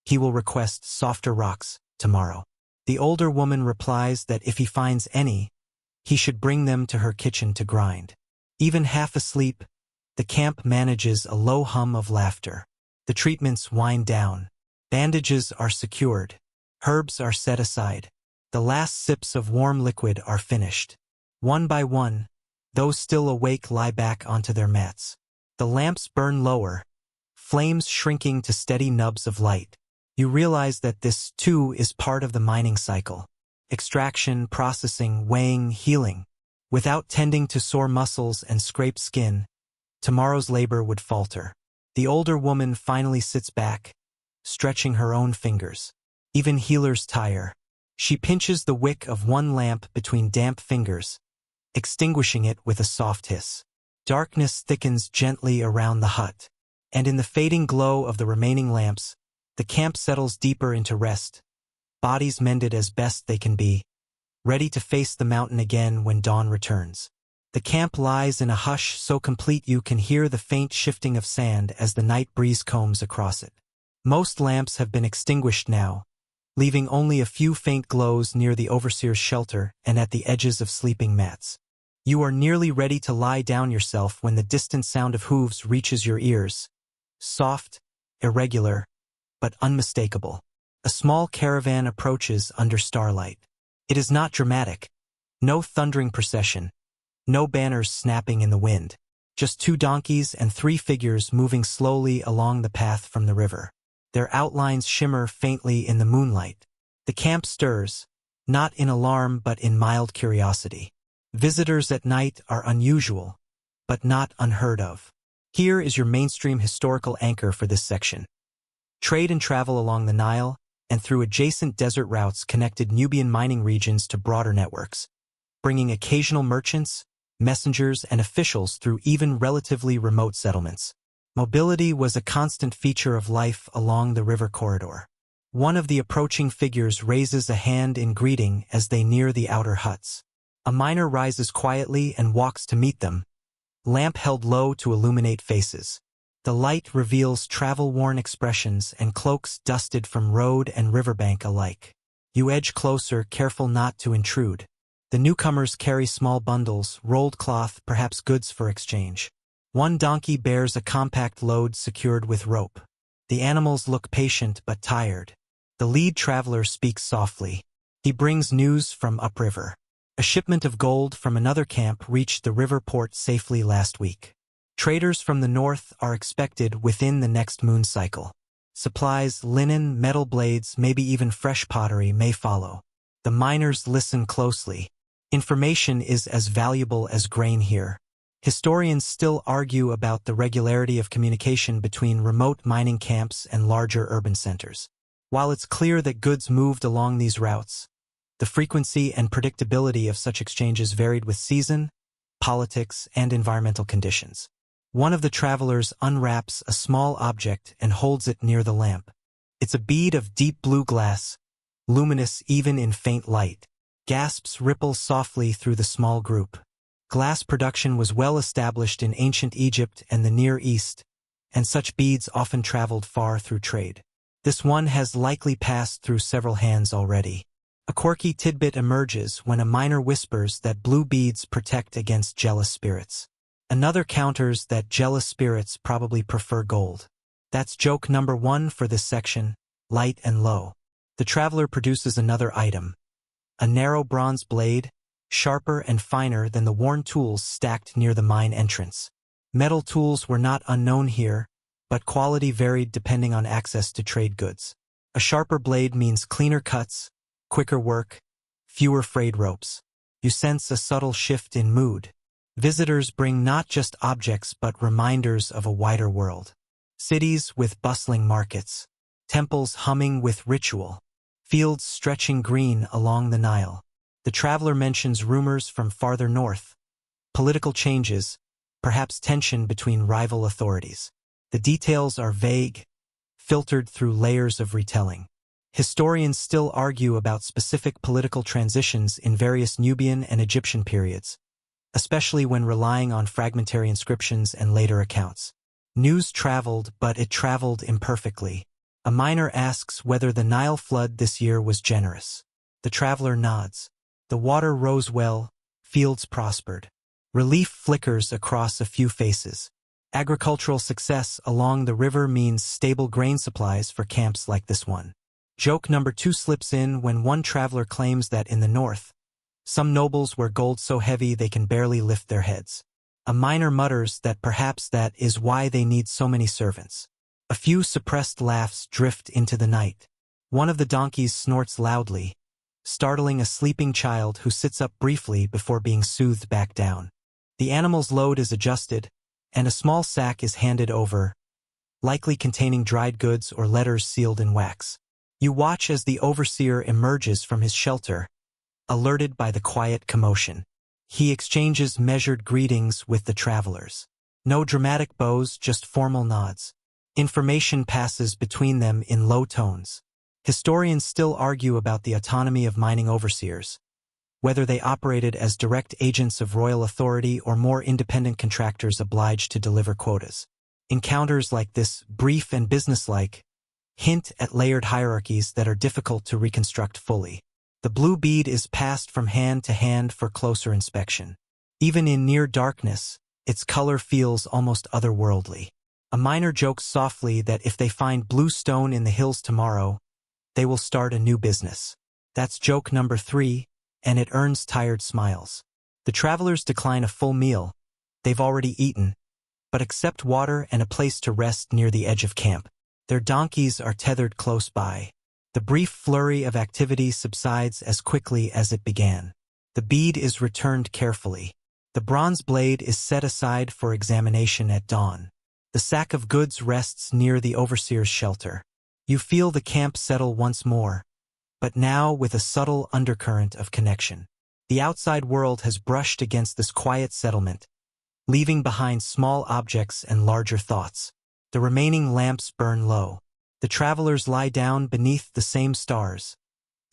he will request softer rocks tomorrow. The older woman replies that if he finds any, he should bring them to her kitchen to grind. Even half asleep, the camp manages a low hum of laughter. The treatments wind down. Bandages are secured. Herbs are set aside. The last sips of warm liquid are finished. One by one, those still awake lie back onto their mats. The lamps burn lower, flames shrinking to steady nubs of light. You realize that this, too, is part of the mining cycle. Extraction, processing, weighing, healing. Without tending to sore muscles and scraped skin, tomorrow's labor would falter. The older woman finally sits back, stretching her own fingers. Even healers tire. She pinches the wick of one lamp between damp fingers, extinguishing it with a soft hiss. Darkness thickens gently around the hut, and in the fading glow of the remaining lamps, the camp settles deeper into rest, bodies mended as best they can be, ready to face the mountain again when dawn returns. The camp lies in a hush so complete you can hear the faint shifting of sand as the night breeze combs across it. Most lamps have been extinguished now, leaving only a few faint glows near the overseer's shelter and at the edges of sleeping mats. You are nearly ready to lie down yourself when the distant sound of hooves reaches your ears. Soft, irregular, but unmistakable. A small caravan approaches under starlight. It is not dramatic. No thundering procession. No banners snapping in the wind. Just 2 donkeys and 3 figures moving slowly along the path from the river. Their outlines shimmer faintly in the moonlight. The camp stirs, not in alarm but in mild curiosity. Visitors at night are unusual, but not unheard of. Here is your mainstream historical anchor for this section. Trade and travel along the Nile and through adjacent desert routes connected Nubian mining regions to broader networks, bringing occasional merchants, messengers, and officials through even relatively remote settlements. Mobility was a constant feature of life along the river corridor. One of the approaching figures raises a hand in greeting as they near the outer huts. A miner rises quietly and walks to meet them, lamp held low to illuminate faces. The light reveals travel-worn expressions and cloaks dusted from road and riverbank alike. You edge closer, careful not to intrude. The newcomers carry small bundles, rolled cloth, perhaps goods for exchange. One donkey bears a compact load secured with rope. The animals look patient but tired. The lead traveler speaks softly. He brings news from upriver. A shipment of gold from another camp reached the river port safely last week. Traders from the north are expected within the next moon cycle. Supplies, linen, metal blades, maybe even fresh pottery may follow. The miners listen closely. Information is as valuable as grain here. Historians still argue about the regularity of communication between remote mining camps and larger urban centers. While it's clear that goods moved along these routes, the frequency and predictability of such exchanges varied with season, politics, and environmental conditions. One of the travelers unwraps a small object and holds it near the lamp. It's a bead of deep blue glass, luminous even in faint light. Gasps ripple softly through the small group. Glass production was well established in ancient Egypt and the Near East, and such beads often traveled far through trade. This one has likely passed through several hands already. A quirky tidbit emerges when a miner whispers that blue beads protect against jealous spirits. Another counters that jealous spirits probably prefer gold. That's joke number 1 for this section, light and low. The traveler produces another item. A narrow bronze blade, sharper and finer than the worn tools stacked near the mine entrance. Metal tools were not unknown here, but quality varied depending on access to trade goods. A sharper blade means cleaner cuts, quicker work, fewer frayed ropes. You sense a subtle shift in mood. Visitors bring not just objects but reminders of a wider world. Cities with bustling markets, temples humming with ritual, fields stretching green along the Nile. The traveler mentions rumors from farther north, political changes, perhaps tension between rival authorities. The details are vague, filtered through layers of retelling. Historians still argue about specific political transitions in various Nubian and Egyptian periods, especially when relying on fragmentary inscriptions and later accounts. News traveled, but it traveled imperfectly. A miner asks whether the Nile flood this year was generous. The traveler nods. The water rose well, fields prospered. Relief flickers across a few faces. Agricultural success along the river means stable grain supplies for camps like this one. Joke number 2 slips in when one traveler claims that in the north, some nobles wear gold so heavy they can barely lift their heads. A miner mutters that perhaps that is why they need so many servants. A few suppressed laughs drift into the night. One of the donkeys snorts loudly, startling a sleeping child who sits up briefly before being soothed back down. The animal's load is adjusted, and a small sack is handed over, likely containing dried goods or letters sealed in wax. You watch as the overseer emerges from his shelter, alerted by the quiet commotion. He exchanges measured greetings with the travelers. No dramatic bows, just formal nods. Information passes between them in low tones. Historians still argue about the autonomy of mining overseers, whether they operated as direct agents of royal authority or more independent contractors obliged to deliver quotas. Encounters like this, brief and businesslike, hint at layered hierarchies that are difficult to reconstruct fully. The blue bead is passed from hand to hand for closer inspection. Even in near darkness, its color feels almost otherworldly. A miner jokes softly that if they find blue stone in the hills tomorrow, they will start a new business. That's joke number 3, and it earns tired smiles. The travelers decline a full meal. They've already eaten, but accept water and a place to rest near the edge of camp. Their donkeys are tethered close by. The brief flurry of activity subsides as quickly as it began. The bead is returned carefully. The bronze blade is set aside for examination at dawn. The sack of goods rests near the overseer's shelter. You feel the camp settle once more, but now with a subtle undercurrent of connection. The outside world has brushed against this quiet settlement, leaving behind small objects and larger thoughts. The remaining lamps burn low. The travelers lie down beneath the same stars.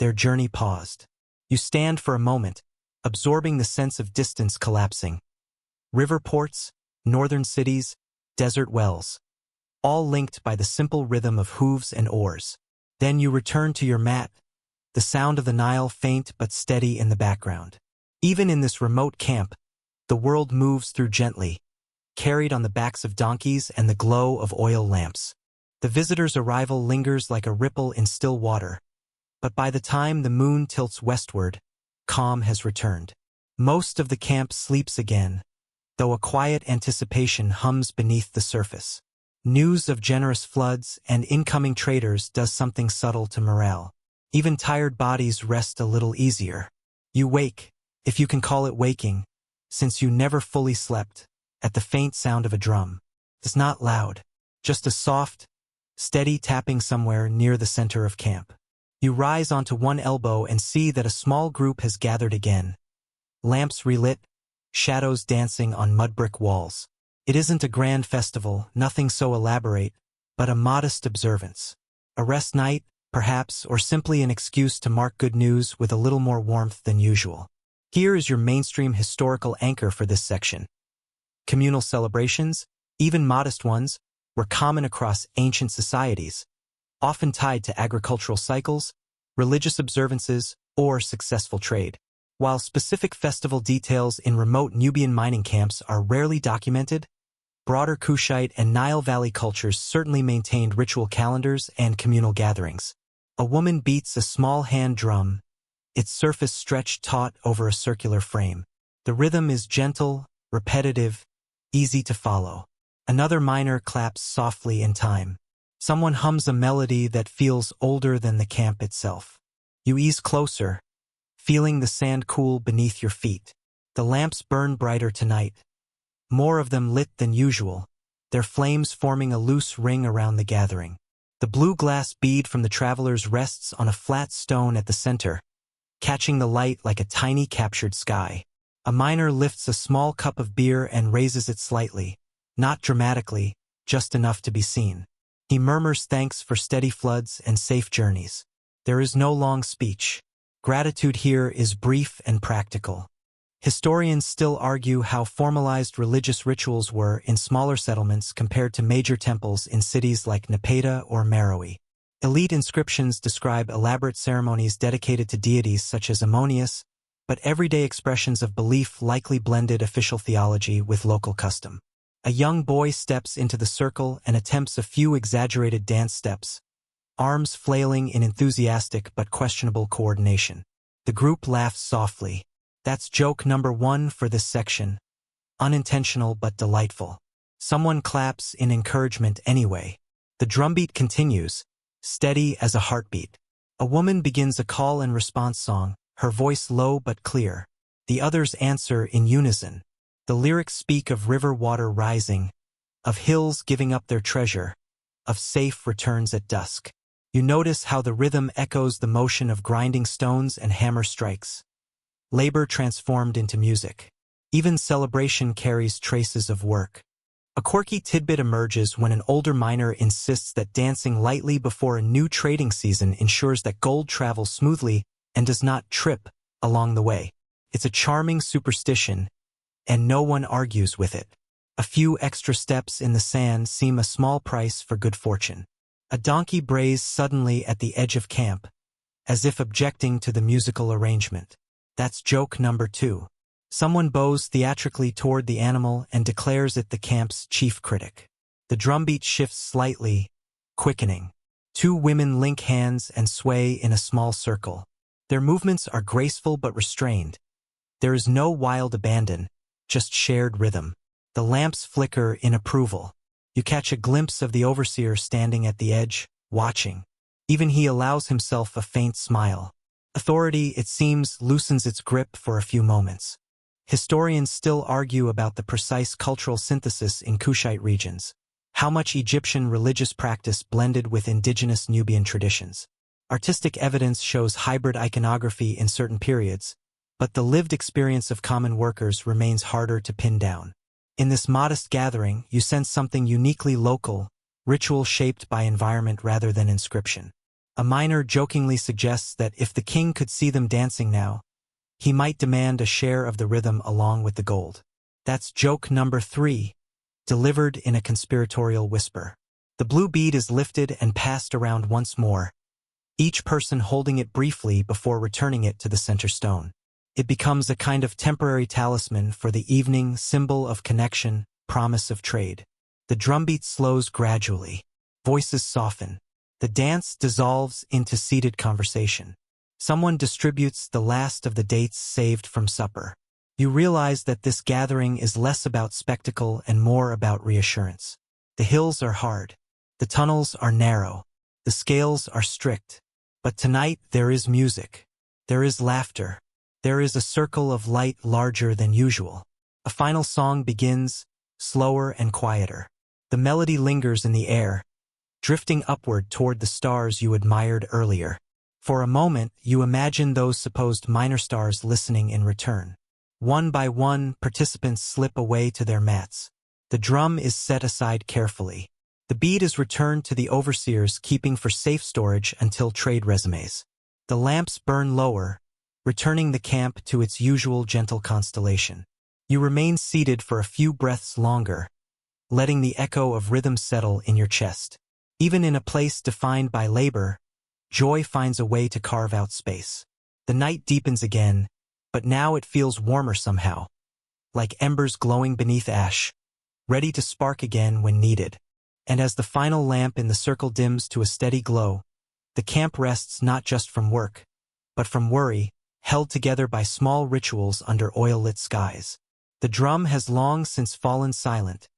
Their journey paused. You stand for a moment, absorbing the sense of distance collapsing. River ports, northern cities, desert wells, all linked by the simple rhythm of hooves and oars. Then you return to your mat, the sound of the Nile faint but steady in the background. Even in this remote camp, the world moves through gently, carried on the backs of donkeys and the glow of oil lamps. The visitor's arrival lingers like a ripple in still water, but by the time the moon tilts westward, calm has returned. Most of the camp sleeps again, though a quiet anticipation hums beneath the surface. News of generous floods and incoming traders does something subtle to morale. Even tired bodies rest a little easier. You wake, if you can call it waking, since you never fully slept, at the faint sound of a drum. It's not loud, just a soft, steady tapping somewhere near the center of camp. You rise onto one elbow and see that a small group has gathered again. Lamps relit, shadows dancing on mud-brick walls. It isn't a grand festival, nothing so elaborate, but a modest observance. A rest night, perhaps, or simply an excuse to mark good news with a little more warmth than usual. Here is your mainstream historical anchor for this section. Communal celebrations, even modest ones, were common across ancient societies, often tied to agricultural cycles, religious observances, or successful trade. While specific festival details in remote Nubian mining camps are rarely documented, broader Kushite and Nile Valley cultures certainly maintained ritual calendars and communal gatherings. A woman beats a small hand drum, its surface stretched taut over a circular frame. The rhythm is gentle, repetitive, easy to follow. Another miner claps softly in time. Someone hums a melody that feels older than the camp itself. You ease closer, feeling the sand cool beneath your feet. The lamps burn brighter tonight, more of them lit than usual, their flames forming a loose ring around the gathering. The blue glass bead from the travelers rests on a flat stone at the center, catching the light like a tiny captured sky. A miner lifts a small cup of beer and raises it slightly, not dramatically, just enough to be seen. He murmurs thanks for steady floods and safe journeys. There is no long speech. Gratitude here is brief and practical. Historians still argue how formalized religious rituals were in smaller settlements compared to major temples in cities like Nepeta or Meroe. Elite inscriptions describe elaborate ceremonies dedicated to deities such as Ammonius, but everyday expressions of belief likely blended official theology with local custom. A young boy steps into the circle and attempts a few exaggerated dance steps, arms flailing in enthusiastic but questionable coordination. The group laughs softly. That's joke number 1 for this section. Unintentional but delightful. Someone claps in encouragement anyway. The drumbeat continues, steady as a heartbeat. A woman begins a call and response song, her voice low but clear. The others answer in unison. The lyrics speak of river water rising, of hills giving up their treasure, of safe returns at dusk. You notice how the rhythm echoes the motion of grinding stones and hammer strikes. Labor transformed into music. Even celebration carries traces of work. A quirky tidbit emerges when an older miner insists that dancing lightly before a new trading season ensures that gold travels smoothly and does not trip along the way. It's a charming superstition, and no one argues with it. A few extra steps in the sand seem a small price for good fortune. A donkey brays suddenly at the edge of camp, as if objecting to the musical arrangement. That's joke number 2. Someone bows theatrically toward the animal and declares it the camp's chief critic. The drumbeat shifts slightly, quickening. 2 women link hands and sway in a small circle. Their movements are graceful but restrained. There is no wild abandon, just shared rhythm. The lamps flicker in approval. You catch a glimpse of the overseer standing at the edge, watching. Even he allows himself a faint smile. Authority, it seems, loosens its grip for a few moments. Historians still argue about the precise cultural synthesis in Kushite regions. How much Egyptian religious practice blended with indigenous Nubian traditions. Artistic evidence shows hybrid iconography in certain periods, but the lived experience of common workers remains harder to pin down. In this modest gathering, you sense something uniquely local, ritual shaped by environment rather than inscription. A miner jokingly suggests that if the king could see them dancing now, he might demand a share of the rhythm along with the gold. That's joke number 3, delivered in a conspiratorial whisper. The blue bead is lifted and passed around once more, each person holding it briefly before returning it to the center stone. It becomes a kind of temporary talisman for the evening, symbol of connection, promise of trade. The drumbeat slows gradually. Voices soften. The dance dissolves into seated conversation. Someone distributes the last of the dates saved from supper. You realize that this gathering is less about spectacle and more about reassurance. The hills are hard. The tunnels are narrow. The scales are strict. But tonight there is music. There is laughter. There is a circle of light larger than usual. A final song begins, slower and quieter. The melody lingers in the air, drifting upward toward the stars you admired earlier. For a moment, you imagine those supposed minor stars listening in return. One by one, participants slip away to their mats. The drum is set aside carefully. The bead is returned to the overseers, keeping for safe storage until trade resumes. The lamps burn lower, returning the camp to its usual gentle constellation. You remain seated for a few breaths longer, letting the echo of rhythm settle in your chest. Even in a place defined by labor, joy finds a way to carve out space. The night deepens again, but now it feels warmer somehow, like embers glowing beneath ash, ready to spark again when needed. And as the final lamp in the circle dims to a steady glow, the camp rests not just from work, but from worry, held together by small rituals under oil-lit skies. The drum has long since fallen silent,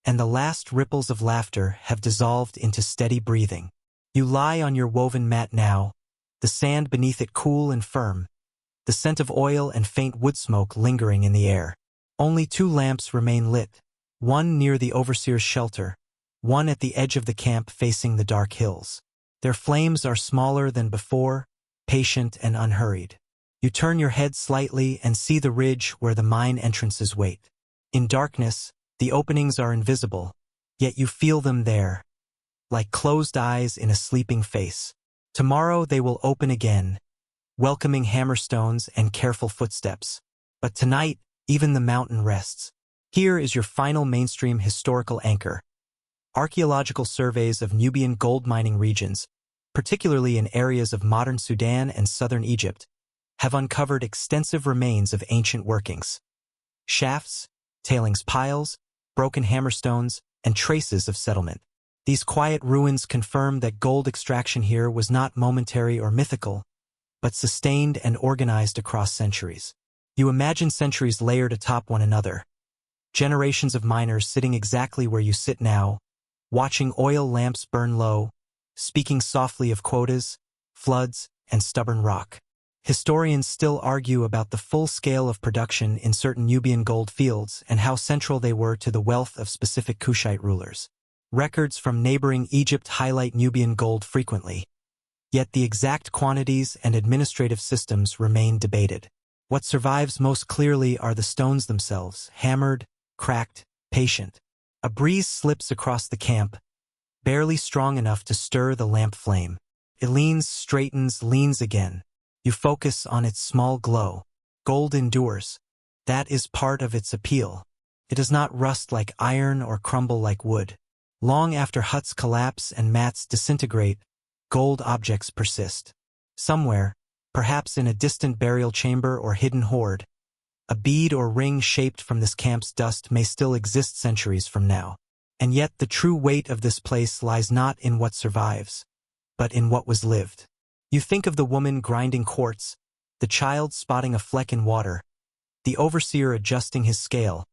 and the last ripples of laughter have dissolved into steady breathing. You lie on your woven mat now, the sand beneath it cool and firm, the scent of oil and faint wood smoke lingering in the air. Only 2 lamps remain lit, one near the overseer's shelter, one at the edge of the camp facing the dark hills. Their flames are smaller than before, patient and unhurried. You turn your head slightly and see the ridge where the mine entrances wait. In darkness, the openings are invisible, yet you feel them there, like closed eyes in a sleeping face. Tomorrow they will open again, welcoming hammerstones and careful footsteps. But tonight, even the mountain rests. Here is your final mainstream historical anchor. Archaeological surveys of Nubian gold mining regions, particularly in areas of modern Sudan and southern Egypt, have uncovered extensive remains of ancient workings. Shafts, tailings piles, broken hammerstones, and traces of settlement. These quiet ruins confirm that gold extraction here was not momentary or mythical, but sustained and organized across centuries. You imagine centuries layered atop one another, generations of miners sitting exactly where you sit now, watching oil lamps burn low, speaking softly of quotas, floods, and stubborn rock. Historians still argue about the full scale of production in certain Nubian gold fields and how central they were to the wealth of specific Kushite rulers. Records from neighboring Egypt highlight Nubian gold frequently, yet the exact quantities and administrative systems remain debated. What survives most clearly are the stones themselves, hammered, cracked, patient. A breeze slips across the camp, barely strong enough to stir the lamp flame. It leans, straightens, leans again. You focus on its small glow. Gold endures. That is part of its appeal. It does not rust like iron or crumble like wood. Long after huts collapse and mats disintegrate, gold objects persist. Somewhere, perhaps in a distant burial chamber or hidden hoard, a bead or ring shaped from this camp's dust may still exist centuries from now. And yet the true weight of this place lies not in what survives, but in what was lived. You think of the woman grinding quartz, the child spotting a fleck in water, the overseer adjusting his scale,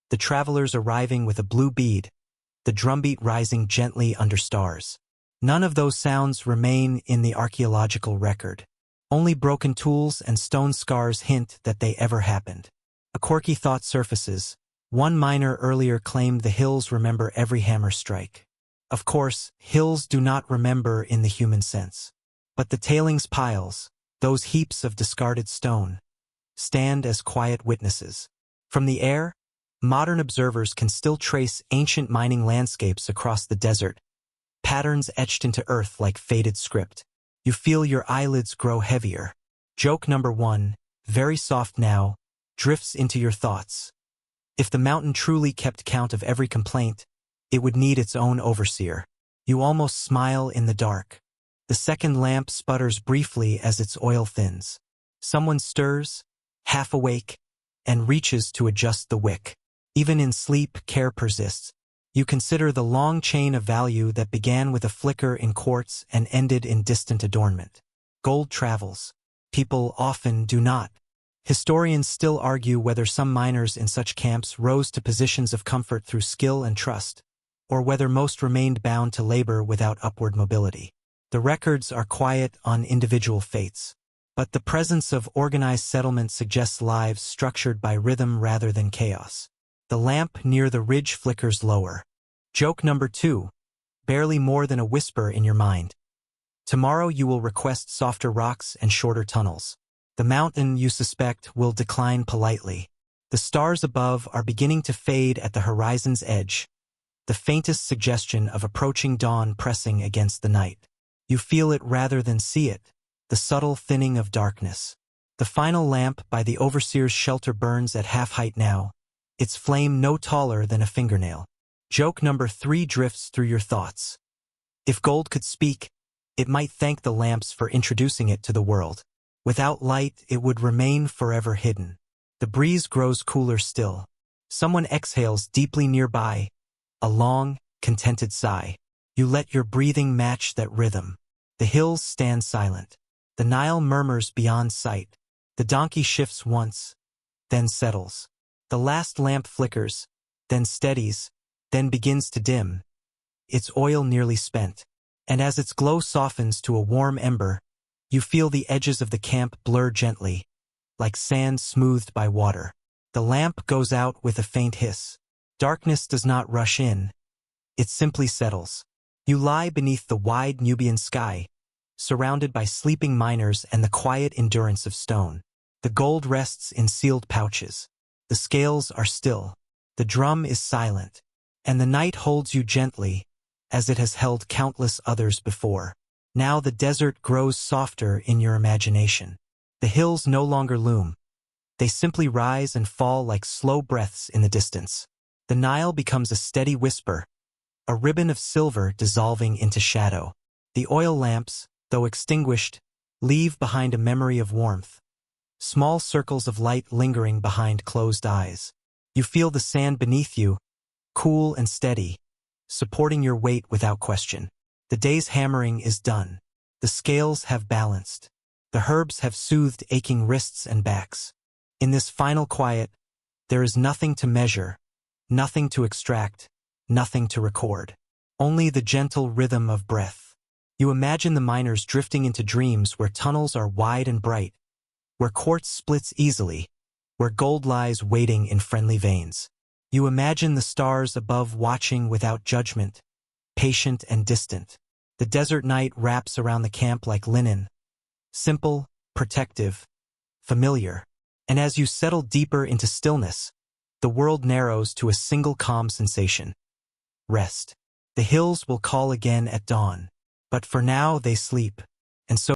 the travelers arriving with a blue bead, the drumbeat rising gently under stars. None of those sounds remain in the archaeological record. Only broken tools and stone scars hint that they ever happened. A quirky thought surfaces. One miner earlier claimed the hills remember every hammer strike. Of course, hills do not remember in the human sense. But the tailings piles, those heaps of discarded stone, stand as quiet witnesses. From the air, modern observers can still trace ancient mining landscapes across the desert, patterns etched into earth like faded script. You feel your eyelids grow heavier. Joke number 1, very soft now, drifts into your thoughts. If the mountain truly kept count of every complaint, it would need its own overseer. You almost smile in the dark. The second lamp sputters briefly as its oil thins. Someone stirs, half awake, and reaches to adjust the wick. Even in sleep, care persists. You consider the long chain of value that began with a flicker in quartz and ended in distant adornment. Gold travels. People often do not. Historians still argue whether some miners in such camps rose to positions of comfort through skill and trust, or whether most remained bound to labor without upward mobility. The records are quiet on individual fates, but the presence of organized settlement suggests lives structured by rhythm rather than chaos. The lamp near the ridge flickers lower. Joke number 2, barely more than a whisper in your mind. Tomorrow you will request softer rocks and shorter tunnels. The mountain, you suspect, will decline politely. The stars above are beginning to fade at the horizon's edge, the faintest suggestion of approaching dawn pressing against the night. You feel it rather than see it, the subtle thinning of darkness. The final lamp by the overseer's shelter burns at half height now, its flame no taller than a fingernail. Joke number 3 drifts through your thoughts. If gold could speak, it might thank the lamps for introducing it to the world. Without light, it would remain forever hidden. The breeze grows cooler still. Someone exhales deeply nearby, a long, contented sigh. You let your breathing match that rhythm. The hills stand silent. The Nile murmurs beyond sight. The donkey shifts once, then settles. The last lamp flickers, then steadies, then begins to dim, its oil nearly spent. And as its glow softens to a warm ember, you feel the edges of the camp blur gently, like sand smoothed by water. The lamp goes out with a faint hiss. Darkness does not rush in. It simply settles. You lie beneath the wide Nubian sky, surrounded by sleeping miners and the quiet endurance of stone. The gold rests in sealed pouches. The scales are still. The drum is silent. And the night holds you gently, as it has held countless others before. Now the desert grows softer in your imagination. The hills no longer loom. They simply rise and fall like slow breaths in the distance. The Nile becomes a steady whisper, a ribbon of silver dissolving into shadow. The oil lamps, though extinguished, leave behind a memory of warmth. Small circles of light lingering behind closed eyes. You feel the sand beneath you, cool and steady, supporting your weight without question. The day's hammering is done. The scales have balanced. The herbs have soothed aching wrists and backs. In this final quiet, there is nothing to measure, nothing to extract, nothing to record. Only the gentle rhythm of breath. You imagine the miners drifting into dreams where tunnels are wide and bright, where quartz splits easily, where gold lies waiting in friendly veins. You imagine the stars above watching without judgment, patient and distant. The desert night wraps around the camp like linen, simple, protective, familiar. And as you settle deeper into stillness, the world narrows to a single calm sensation: rest. The hills will call again at dawn, but for now they sleep, and so